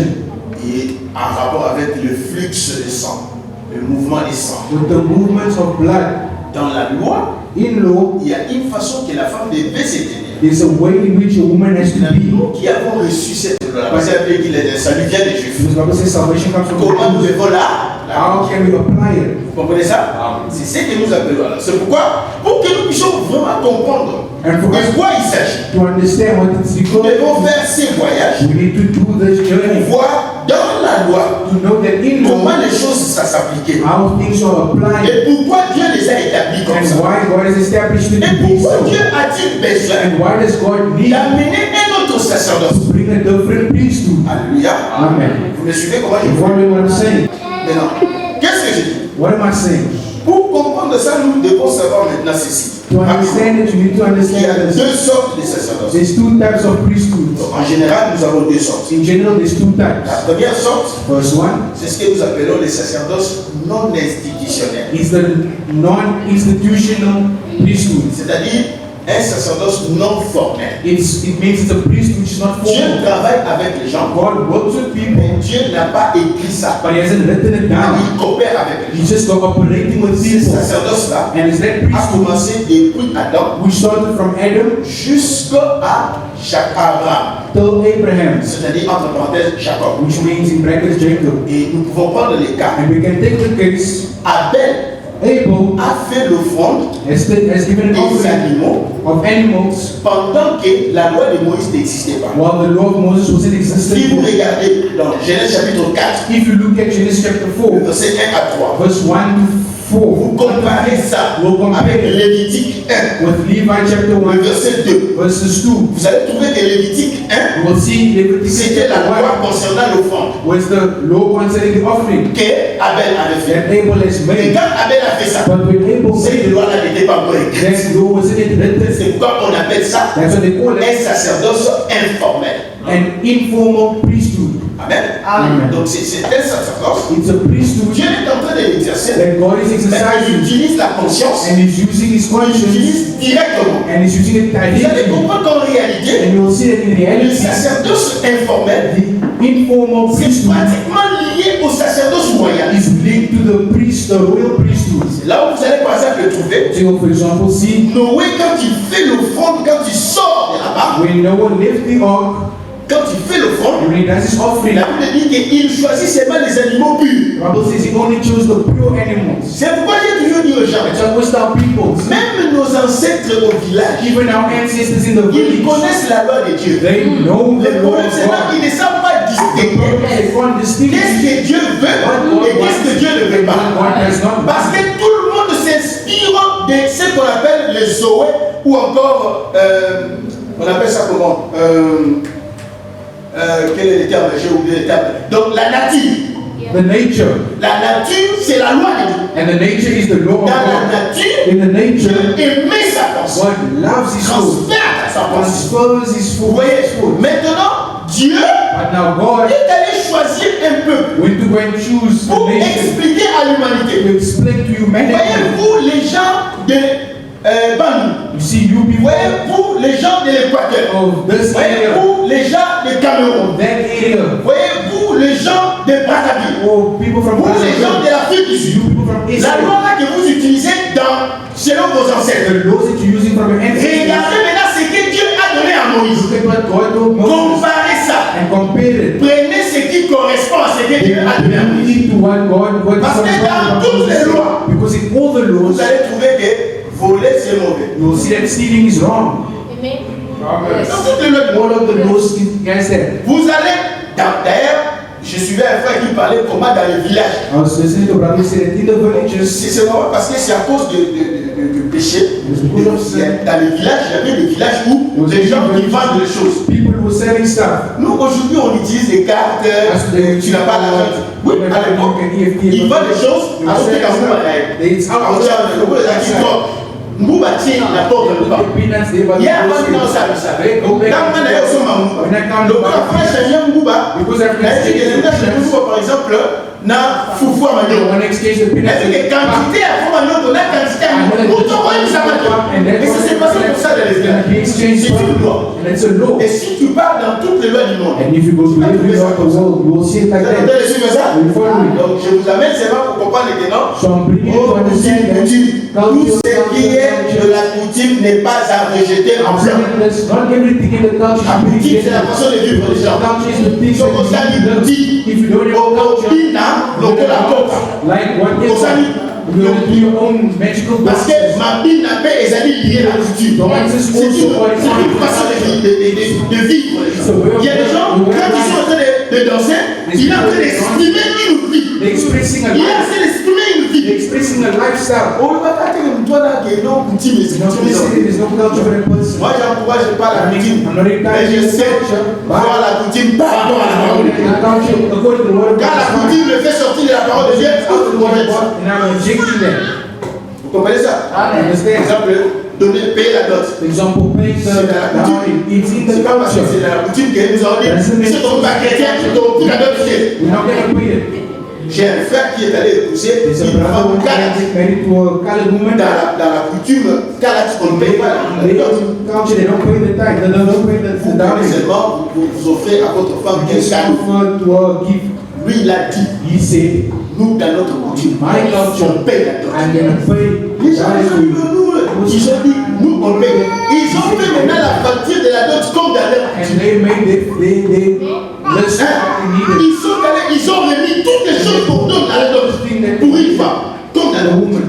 et en rapport avec le flux de sang, le mouvement des sangs. with the movements of blood. Dans la loi, In law, il y a une façon que la femme devait se tenir. there's a way in which a woman has to be. Nous qui avons reçu cette loi, parce que le salut vient des Juifs. Because the Bible says salvation comes from Comment nous the Jews. devons là? How can we apply it? Vous comprenez ça? C'est ce que nous appelons là. C'est pourquoi, pour que nous puissions vraiment comprendre And for de us quoi il s'agit, to understand what it's nous because, devons faire ces voyages we need to do this pour journey voir dans la loi to know that in comment law, les choses ça s'appliquait how things are applied et pourquoi Dieu les a établis comme and ça. why God has established it Et to be pourquoi so. Dieu a-t-il besoin And why does God need d'amener un autre sacerdoce? to bring a different priesthood? Alléluia. Amen. Vous me suivez comment je You vois? follow what I'm saying? Maintenant, qu'est-ce que je dis? What am I saying? Pour comprendre ça, nous devons savoir maintenant ceci. To understand it, you need to Il y a understand this. deux sortes de sacerdoce. There's two types of priesthoods. En général, nous avons deux sortes. In general, there's two La types. première sorte, First one c'est ce que nous appelons les sacerdoces non institutionnels. is the non-institutional priesthood. C'est-à-dire un sacerdoce non formel. It means it's a priesthood which is not Dieu formal. travaille avec les gens, God works with people, mais Dieu n'a pas écrit ça. but He hasn't written it down. Il coopère avec les He's gens. just cooperating with Ce people. sacerdoce-là And it's that a priesthood commencé depuis Adam which started from Adam jusqu'à Abraham, till Abraham, c'est-à-dire entre parenthèses Jacob. which means in brackets Jacob. Et nous pouvons prendre les cas. And we can take the case, Abel Abel a fait l'offrande has given an des offering animaux of animals pendant que la loi de Moïse n'existait pas. while the law of Moses was in Si vous existence. regardez dans Genèse chapitre 4, If you look at Genesis chapter 4, verset 1 à 3, verse 1 to 4, vous comparez ça we'll compare avec it Lévitique 1, with Levi chapter le 1, verset 2. verses 2. Vous allez trouver que Lévitique 1, You will see Leviticus c'était la chapter loi 1 concernant l'offrande was the law concerning the offering que Abel avait fait. that Abel has Et made. quand Abel a fait ça, But when Abel cette made it, loi-là n'était pas encore écrite. that law wasn't written. C'est pourquoi on appelle ça That's what they call un it, sacerdoce informel. an informal priesthood. Amen. Amen. Donc c'est un sacerdoce. It's a priesthood Dieu est en train de l'exercer, that God is mais il exercising utilise la conscience, and is using His il conscience l'utilise directement. and is using it Vous allez directly. comprendre qu'en réalité, And you will see that in le reality, sacerdoce informel, the informal c'est priesthood pratiquement lié au sacerdoce royal. is linked to the priest, the royal priesthood. Là où vous allez par exemple le trouver, So, for example, see Noé, quand il fait l'offrande, quand il sort de là-bas, when Noah left the ark, quand il fait l'offrande, when he does his offering, la Bible dit qu'il choisit seulement les animaux purs. the Bible says he only chose the pure animals. C'est pourquoi j'ai toujours dit aux gens, It's always our people, même nos ancêtres au village, even our ancestors in the ils village, connaissent la loi de Dieu. they know Le the law problème, of c'est là God. qu'ils ne savent pas distinguer They can't distinguish qu'est-ce que Dieu veut et qu'est-ce que Dieu ne veut what pas. God does not Parce want. que tout le monde s'inspire de ce qu'on appelle les Zoé ou encore, on appelle ça comment quel est le terme? J'ai oublié le terme. Donc la nature. The nature, La nature, c'est la loi de Dieu. and the nature is the law Dans of la God. nature, In the nature, Dieu émet sa pensée. God loves His soul, Transfère sa pensée. transfers His Vous soul. voyez, maintenant, Dieu But now God est allé choisir un peuple went to go and choose the pour nation expliquer à l'humanité. to explain to humanity. Voyez-vous les gens de Banu, You see, you people, voyez-vous les gens de l'Équateur. Voyez-vous les gens de Cameroun. Voyez-vous les gens de Brazzaville. Vous les gens de l'Afrique du Sud. La loi là que vous utilisez selon vos ancêtres. Regardez maintenant ce que Dieu a donné à Moïse. Comparez ça. Prenez ce qui correspond à ce que Dieu a donné à Moïse. Parce que dans toutes les lois, vous allez trouver que voler c'est mauvais. You will see that stealing is wrong. Dans toutes les lois, vous allez, d'ailleurs, je suivais un frère qui parlait comment dans les villages. C'est normal parce que c'est à cause de péché. Dans les villages, il y avait des villages où les gens qui vendent des choses. Nous aujourd'hui on utilise des cartes, tu n'as pas l'argent. Oui, à l'époque, ils vendent des choses à ce que Mouba tient la porte de pas. Il y a un peu de ça. Quand on est au sommet, le frère Chagnon Mouba, par exemple, na foufou à Magnon. Est-ce que quantité à foufou à Magnon, on a quantité à Magnon. Et ça s'est passé pour ça dans les villages. C'est une loi. Et si tu pars dans toutes les lois du monde, donc je vous amène seulement pour comprendre les tenants. Tout ce qui est de la coutume n'est pas à rejeter en plein. La coutume, c'est la façon de vivre les gens. Donc, on s'est dit, parce que ma bille n'a pas lié la coutume. C'est une façon de vivre. Il y a des gens, quand ils sont en train de danser, ils sont en train d'exprimer une vie. Il est en train d'exprimer une vie. Expressing a lifestyle. Moi j'encourage pas la coutume, mais je sais voir la coutume par rapport à la parole de Dieu. Quand la coutume me fait sortir de la parole de Dieu, vous comprenez ça? Par exemple, payer la dot. C'est la coutume. C'est pas parce que c'est la coutume que nous avons dit, si on n'est pas chrétien, tu la dot. J'ai un frère qui est allé épouser une femme dans la coutume, on ne paye pas la dot. Seulement, vous offrez à votre femme un cadeau. Lui, il a dit, nous, dans notre coutume, on paye la dot. Les gens, ils ont dit, nous, on paye. Ils ont fait maintenant la facture de la dot comme dans leur coutume. Ils ont remis toutes les choses pour donner à la dot pour une femme, comme dans le woman.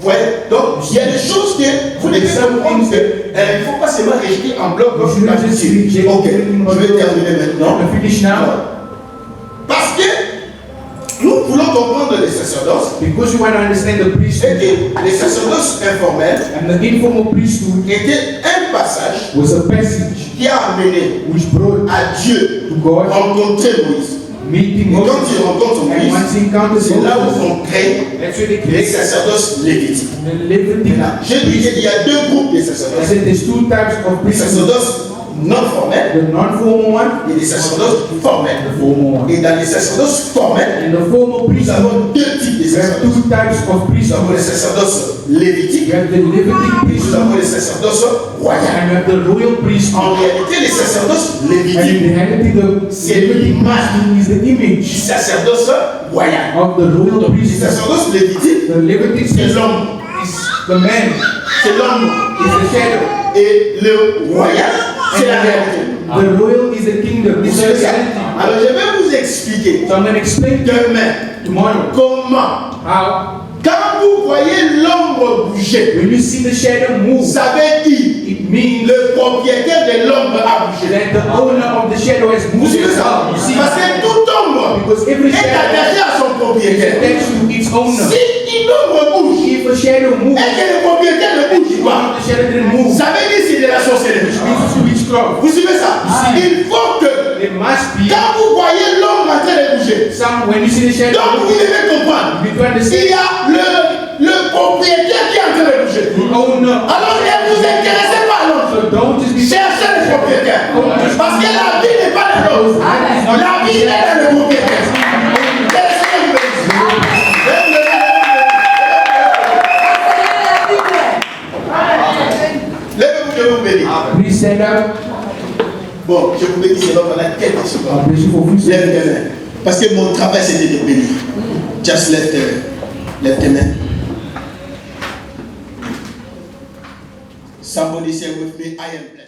Ouais, donc il y a des choses que vous devez comprendre qu'il ne faut pas seulement rejeter en bloc comme la coutume. Ok, je vais terminer maintenant. Parce que nous voulons comprendre les sacerdoces. Because you want to understand the priesthood. Et les sacerdoces informels and the informal priesthood était un passage was a passage qui a amené which brought à Dieu to God rencontrer Moïse. Meeting Et quand il rencontre Moïse, c'est là où on crée les sacerdoces lévitiques. J'ai dit qu'il y a deux groupes de sacerdoces. Les sacerdoces non formels et les sacerdoces formels. Et dans les sacerdoces formels, nous avons deux types de sacerdoces. Nous avons les sacerdoces lévitiques et nous avons les sacerdoces royales. En réalité, les sacerdoces lévitiques, c'est l'image du sacerdoce royal. Les sacerdoces lévitiques, c'est l'homme. C'est l'homme. Et le royal, c'est la réalité. The royal is the kingdom. Alors je vais vous expliquer demain comment. Quand vous voyez l'ombre bouger, when you see the shadow move, ça veut dire it means le propriétaire de l'ombre a bougé. That the owner of the shadow has moved. Vous suivez ça? Parce que tout ombre est attaché à son propriétaire. Its owner. Si une ombre bouge, if a shadow moves, et que le propriétaire ne bouge pas, the shadow didn't move, ça veut dire que c'est de la sorcellerie. Vous suivez ça? Il faut que quand vous voyez l'ombre en train de bouger, donc vous devez comprendre, il y a le propriétaire qui est en train de bouger. Alors ne vous intéressez pas à l'ombre. Cherchez le propriétaire. Parce que la vie n'est pas de l'ombre. La vie est dans le propriétaire. Lèvez-vous. Dieu vous bénisse. Please stand up. Bon, je vous bénis seulement pendant quelques secondes. God bless you for a few Lève seconds. tes mains. Parce que mon travail c'était de bénir. Just lève tes mains. Lève tes mains. Somebody say with me, I am blessed.